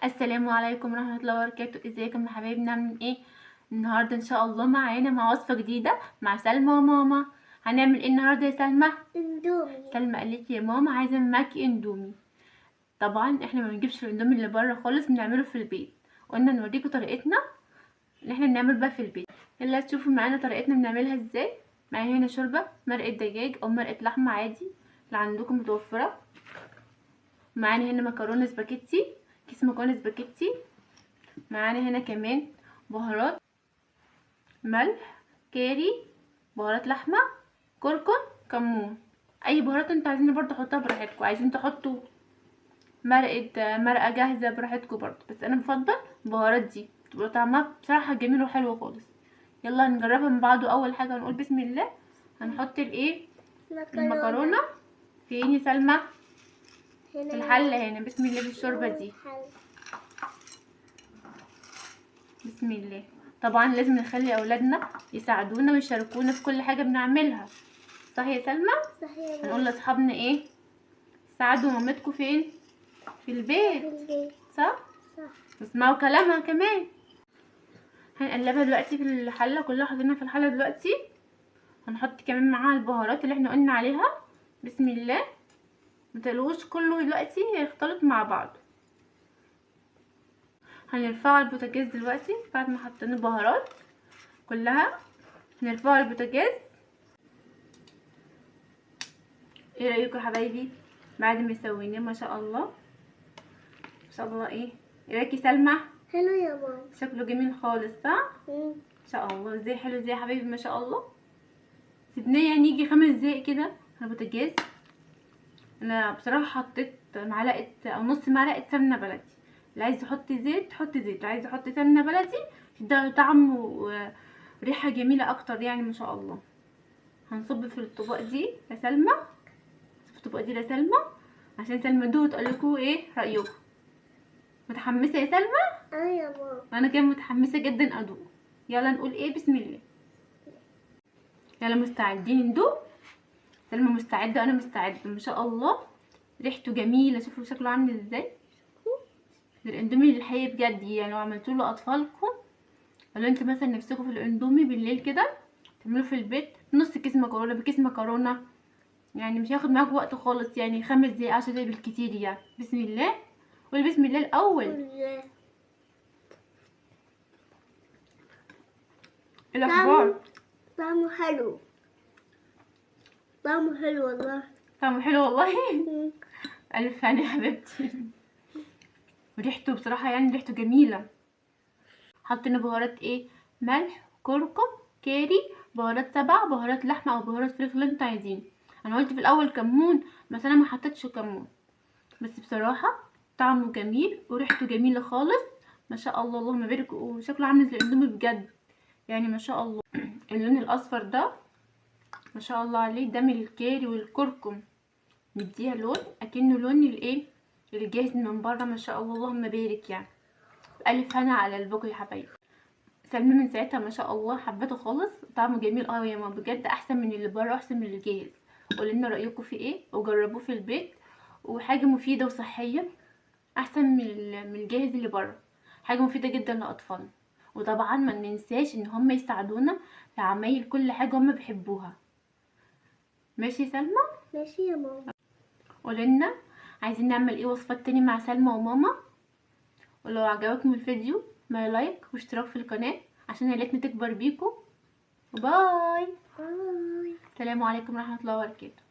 السلام عليكم ورحمة الله وبركاته. ازيكم يا حبايبي؟ نعمل ايه النهارده؟ ان شاء الله معانا مع وصفة جديدة مع سلمى وماما. هنعمل ايه النهارده يا سلمى؟ اندومي. سلمى قالت لي يا ماما عايزة معاكي اندومي. طبعا احنا ما بنجيبش الاندومي اللي بره خالص، بنعمله في البيت. قلنا نوريكم طريقتنا اللي احنا بنعمل بقى في البيت. يلا تشوفوا معانا طريقتنا بنعملها ازاي. معايا هنا شوربة مرقة دجاج او مرقة لحمة عادي اللي عندكم متوفرة. معانا هنا مكرونة سباكيتي، كيس مكرونة سباكيتي. معانا هنا كمان بهارات، ملح، كاري، بهارات لحمه، كركم، كمون. اي بهارات انتوا عايزين برضو حطها براحتكم. عايزين تحطوا مرقه جاهزه براحتكم برضو، بس انا بفضل البهارات دي بتبقى طعمها بصراحه جميل وحلو خالص. يلا نجربها من بعض. اول حاجه هنقول بسم الله. هنحط الايه؟ المكرونه. فين يا سلمى؟ في الحله هنا. بسم الله في الشوربه دي. بسم الله. طبعا لازم نخلي اولادنا يساعدونا ويشاركونا في كل حاجه بنعملها، صح يا سلمى؟ صح يا هنقول لاصحابنا ايه؟ ساعدوا مامتكم فين؟ في البيت. صح. واسمعوا كلامها كمان. هنقلبها دلوقتي في الحله كلها. حطينا في الحله دلوقتي. هنحط كمان معاها البهارات اللي احنا قلنا عليها. بسم الله. متقلقوش، كله دلوقتي هيختلط مع بعض. هنرفعه على البوتاجاز دلوقتي بعد ما حطينا البهارات كلها. هنرفعه على البوتاجاز. ايه رايكم يا حبايبي بعد ما سويناه؟ ما شاء الله ما شاء الله. ايه رايك يا سلمى؟ حلو يا ماما. شكله جميل خالص، صح؟ ما شاء الله. ازاي حلو ازاي يا حبايبي؟ ما شاء الله. سيبناه يعني يجي 5 دقايق كده على البوتاجاز. انا بصراحه حطيت معلقه او نص معلقه سمنه بلدي. اللي عايز يحط زيت حط زيت، اللي عايز يحط سمنه بلدي ده طعم وريحه جميله اكتر يعني ما شاء الله. هنصب في الطبق دي يا سلمى، في الطبق دي يا سلمى، عشان سلمى دوت تقول لكم ايه رايكم. متحمسه يا سلمى؟ يا ماما. انا كمان متحمسه جدا ادوق. يلا نقول ايه؟ بسم الله. يلا مستعدين ندوق؟ سلمى مستعده وانا مستعده. ما شاء الله ريحته جميله. شوفوا شكله عامل ازاي. الاندومي الحقيقي بجد يعني لو عملتوه لاطفالكم، لو انت مثلا نفسكم في الاندومي بالليل كده تعملوه في البيت نص كيس مكرونه بكيس مكرونه، يعني مش هياخد معاك وقت خالص، يعني 5 دقايق 10 دقايق بالكتير يعني. بسم الله. قولي بسم الله الاول. ايه الاخبار؟ طعمه حلو. طعمه حلو والله. طعمه حلو والله. الف هنا يا حبيبتي. وريحته بصراحه يعني ريحته جميله. حطينا بهارات ايه؟ ملح، كركم، كاري، بهارات سبع، بهارات لحمه او بهارات فلفل اللي انتوا عايزين. انا قلت في الاول كمون بس انا ما حطيتش كمون، بس بصراحه طعمه جميل وريحته جميله خالص. ما شاء الله اللهم بارك. وشكله عامل زي الاندومي بجد يعني ما شاء الله. اللون الاصفر ده ما شاء الله عليه ده من الكاري والكركم، مديها لون اكنه لون الايه الجاهز من بره. ما شاء الله اللهم بارك يعني. الف هنا على البوكو يا حبايبي. سلمى من ساعتها ما شاء الله حبته خالص. طعمه جميل قوي يا ماما بجد، احسن من اللي بره واحسن من الجاهز. قولوا لنا رايكم في ايه وجربوه في البيت. وحاجه مفيده وصحيه احسن من الجاهز اللي بره. حاجه مفيده جدا لاطفالنا. وطبعا ما ننساش ان هم يساعدونا في عمايل كل حاجه هم بيحبوها. ماشي يا سلمى؟ ماشي يا ماما. قولنا عايزين نعمل ايه وصفات تاني مع سلمى وماما. ولو عجبكم الفيديو ما لايك واشتراك في القناه عشان عيلتنا تكبر بيكم. باي. السلام عليكم ورحمه الله وبركاته.